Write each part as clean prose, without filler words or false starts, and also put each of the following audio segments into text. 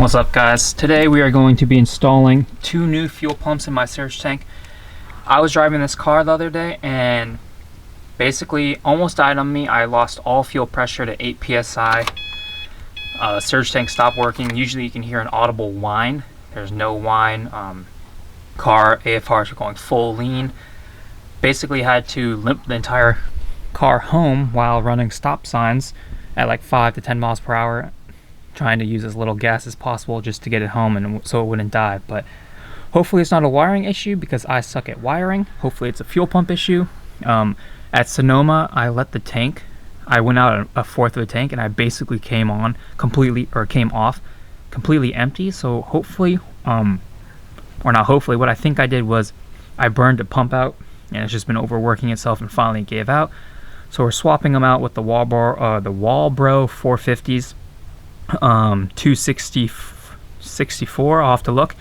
What's up, guys? Today we are going to be installing 2 new fuel pumps in my surge tank. I was driving this car the other day and basically almost died on me. I lost all fuel pressure to 8 psi. Surge tank stopped working. Usually you can hear an audible whine. There's no whine. Car AFRs are going full lean. Basically had to limp the entire car home while running stop signs at like 5 to 10 miles per hour, trying to use as little gas as possible just to get it home and so it wouldn't die. But hopefully it's not a wiring issue because I suck at wiring. Hopefully it's a fuel pump issue. At Sonoma, I let the tank, I went out a fourth of the tank and I basically came off completely empty. So hopefully, or not hopefully, what I think I did was I burned the pump out and it's just been overworking itself and finally gave out. So we're swapping them out with the Walbro 450s. 264, I'll have to look,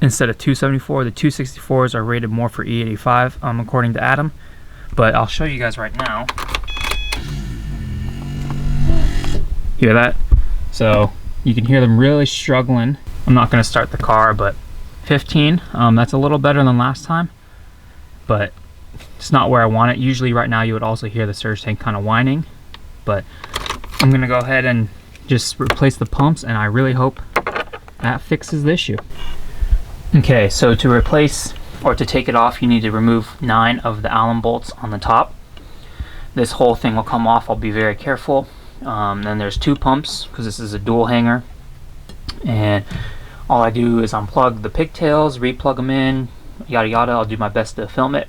instead of 274. The 264s are rated more for E85, according to Adam, but I'll show you guys right now. Hear that? So you can hear them really struggling. I'm not going to start the car, but 15, that's a little better than last time, but it's not where I want it. Usually right now you would also hear the surge tank kind of whining, but I'm going to go ahead and just replace the pumps, and I really hope that fixes the issue. Okay, so to replace or to take it off, you need to remove 9 of the Allen bolts on the top. This whole thing will come off. I'll be very careful. Then there's 2 pumps because this is a dual hanger, and all I do is unplug the pigtails, replug them in, yada yada. I'll do my best to film it,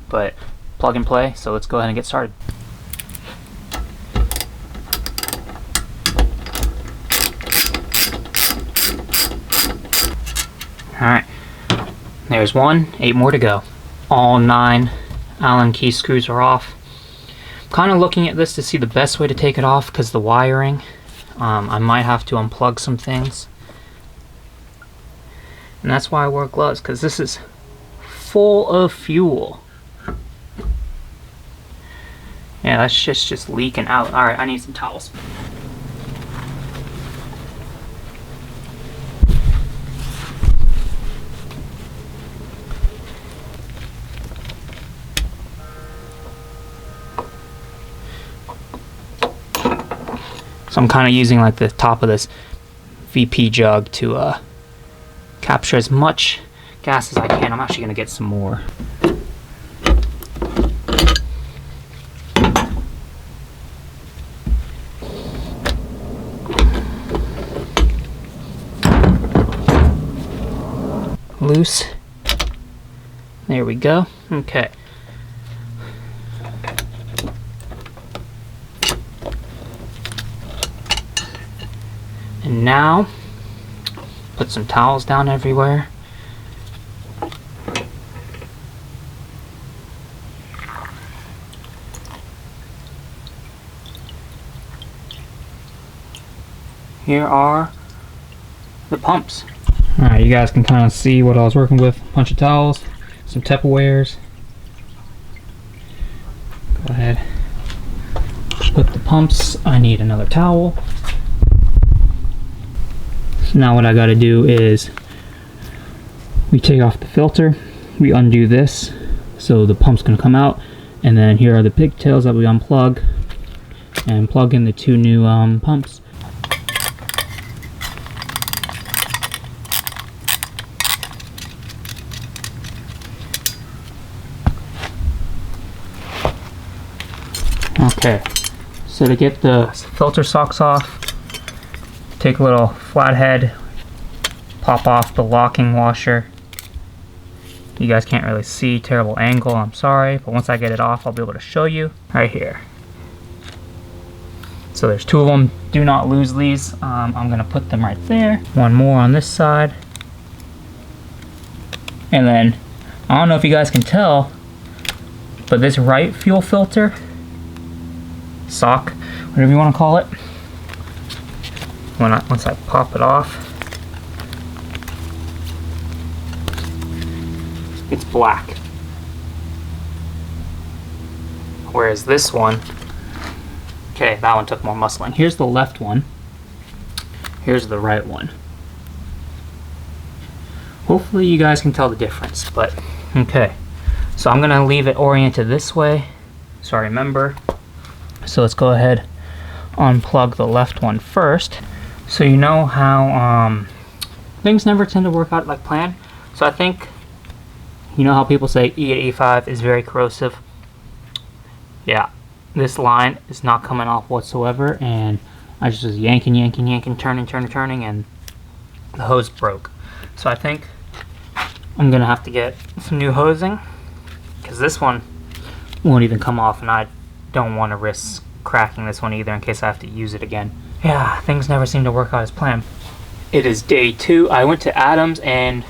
but plug and play. So let's go ahead and get started. Alright, there's 1, 8 more to go. All 9 Allen key screws are off. I'm kind of looking at this to see the best way to take it off because the wiring. I might have to unplug some things. And that's why I wear gloves, because this is full of fuel. Yeah, that's just leaking out. Alright, I need some towels. So I'm kind of using like the top of this VP jug to capture as much gas as I can. I'm actually going to get some more. Loose. There we go. Okay. And now, put some towels down everywhere. Here are the pumps. Alright, you guys can kind of see what I was working with. A bunch of towels, some Tupperwares. Go ahead, put the pumps. I need another towel. Now what I got to do is we take off the filter, we undo this so the pump's going to come out, and then here are the pigtails that we unplug and plug in the 2 new pumps. Okay, so to get the filter socks off, take a little flathead, pop off the locking washer. You guys can't really see, terrible angle, I'm sorry, but once I get it off I'll be able to show you right here. So there's 2 of them. Do not lose these. I'm gonna put them right there. 1 more on this side. And then, I don't know if you guys can tell, but this right fuel filter, sock, whatever you want to call it, once I pop it off, it's black. Whereas this one, okay, that one took more muscling. Here's the left one. Here's the right one. Hopefully you guys can tell the difference, but okay. So I'm gonna leave it oriented this way so I remember. So let's go ahead, unplug the left one first. So you know how things never tend to work out like planned. So I think, you know how people say E85 is very corrosive? Yeah, this line is not coming off whatsoever, and I just was yanking, turning, and the hose broke. So I think I'm gonna have to get some new hosing, because this one won't even come off, and I don't want to risk cracking this one either in case I have to use it again. Yeah, things never seem to work out as planned. It is day 2. I went to Adams and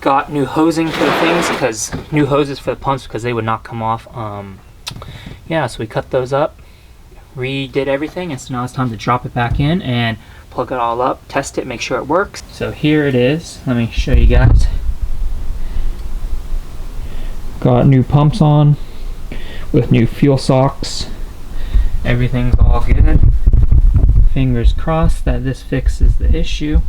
got new hosing for the things, because new hoses for the pumps, because they would not come off. Yeah, so we cut those up, redid everything, and so now it's time to drop it back in and plug it all up, test it, make sure it works. So here it is. Let me show you guys. Got new pumps on with new fuel socks. Everything's all good. Fingers crossed that this fixes the issue.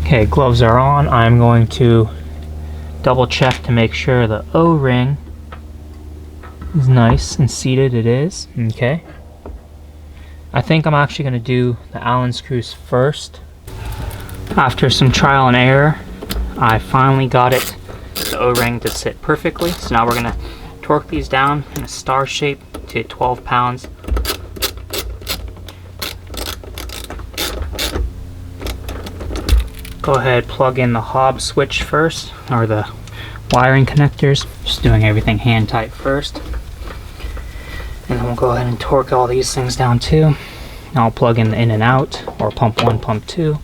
Okay, gloves are on. I'm going to double check to make sure the O-ring is nice and seated. It is. Okay. I think I'm actually going to do the Allen screws first. After some trial and error, I finally got it, the O-ring, to sit perfectly. So now we're going to torque these down in a star shape to 12 pounds. Go ahead, plug in the Hobbs switch first, or the wiring connectors. Just doing everything hand tight first. And then we'll go ahead and torque all these things down too. Now I'll plug in the in and out, or pump 1, pump 2.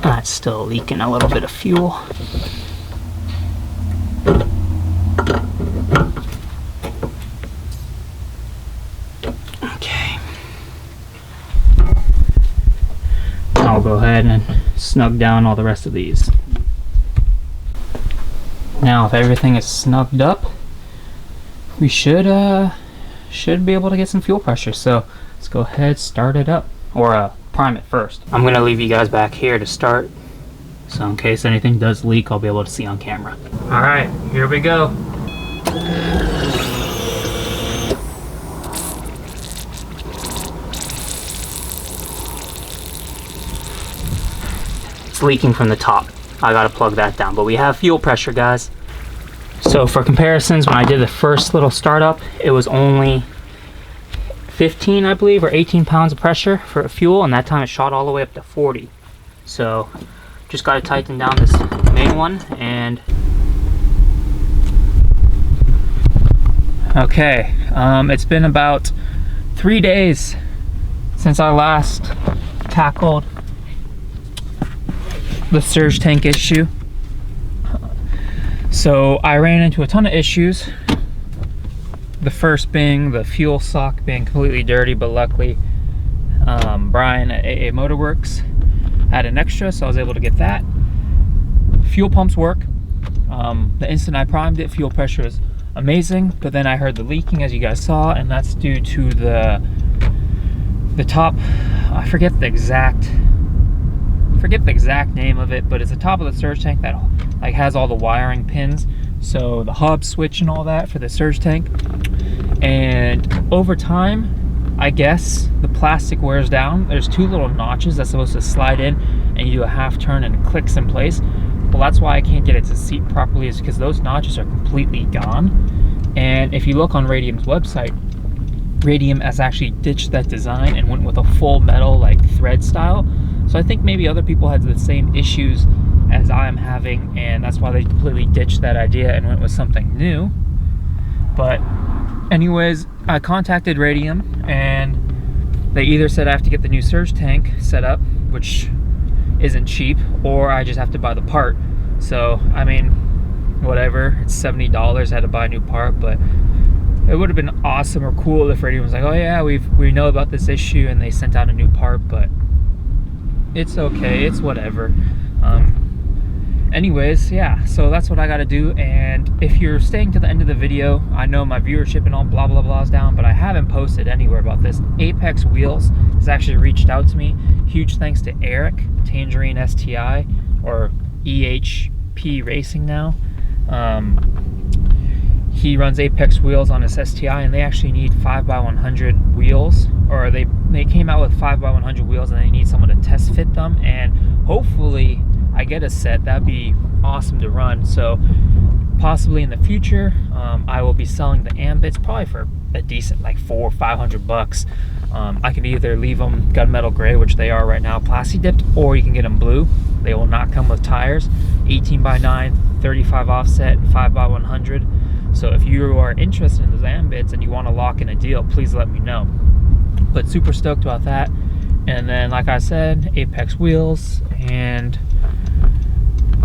That's still leaking a little bit of fuel. Okay. Now I'll go ahead and snug down all the rest of these. Now if everything is snugged up, we should be able to get some fuel pressure. So let's go ahead, start it up, or prime it first. I'm gonna leave you guys back here to start, so in case anything does leak, I'll be able to see on camera. All right, here we go. It's leaking from the top. I gotta plug that down, but we have fuel pressure, guys. So for comparisons, when I did the first little startup, it was only 15, I believe, or 18 pounds of pressure for fuel, and that time it shot all the way up to 40. So just got to tighten down this main one. And okay, it's been about 3 days since I last tackled the surge tank issue. So I ran into a ton of issues. The first being the fuel sock being completely dirty, but luckily Brian at AA Motorworks had an extra, so I was able to get that. Fuel pumps work. The instant I primed it, fuel pressure was amazing, but then I heard the leaking, as you guys saw, and that's due to the top, I forget the exact name of it, but it's the top of the surge tank that like has all the wiring pins. So the Hobbs switch and all that for the surge tank. And over time, I guess the plastic wears down. There's 2 little notches that's supposed to slide in, and you do a half turn and it clicks in place. Well, that's why I can't get it to seat properly, is because those notches are completely gone. And if you look on Radium's website, Radium has actually ditched that design and went with a full metal like thread style. So I think maybe other people had the same issues as I'm having, and that's why they completely ditched that idea and went with something new. But anyways, I contacted Radium, and they either said I have to get the new surge tank set up, which isn't cheap, or I just have to buy the part. So I mean, whatever, it's $70. I had to buy a new part, but it would have been awesome or cool if Radium was like, oh yeah, we know about this issue, and they sent out a new part. But it's okay, it's whatever. anyways, yeah, so that's what I gotta do. And if you're staying to the end of the video, I know my viewership and all blah blah blah is down, but I haven't posted anywhere about this. Apex Wheels has actually reached out to me. Huge thanks to Eric, Tangerine STI, or EHP Racing now. He runs Apex Wheels on his STI, and they actually need 5x100 wheels, or they came out with 5x100 wheels, and they need someone to test fit them. And hopefully I get a set. That'd be awesome to run. So possibly in the future, I will be selling the ambits probably for a decent like $400 or $500. I can either leave them gunmetal gray, which they are right now, plasti dipped, or you can get them blue. They will not come with tires. 18x9, 35 offset, 5x100. So if you are interested in those ambits and you want to lock in a deal, please let me know. But super stoked about that. And then, like I said, Apex Wheels, and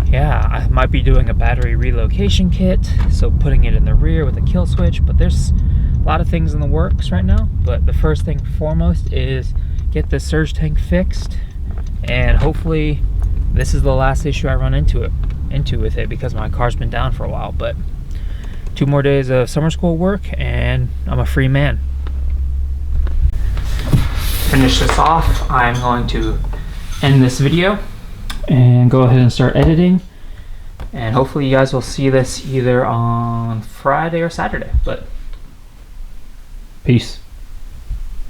yeah, I might be doing a battery relocation kit, so putting it in the rear with a kill switch. But there's a lot of things in the works right now. But the first thing foremost is get the surge tank fixed, and hopefully this is the last issue I run into with it, because my car's been down for a while. But 2 more days of summer school work and I'm a free man. Finish this off, I'm going to end this video and go ahead and start editing, and hopefully you guys will see this either on Friday or Saturday. But peace.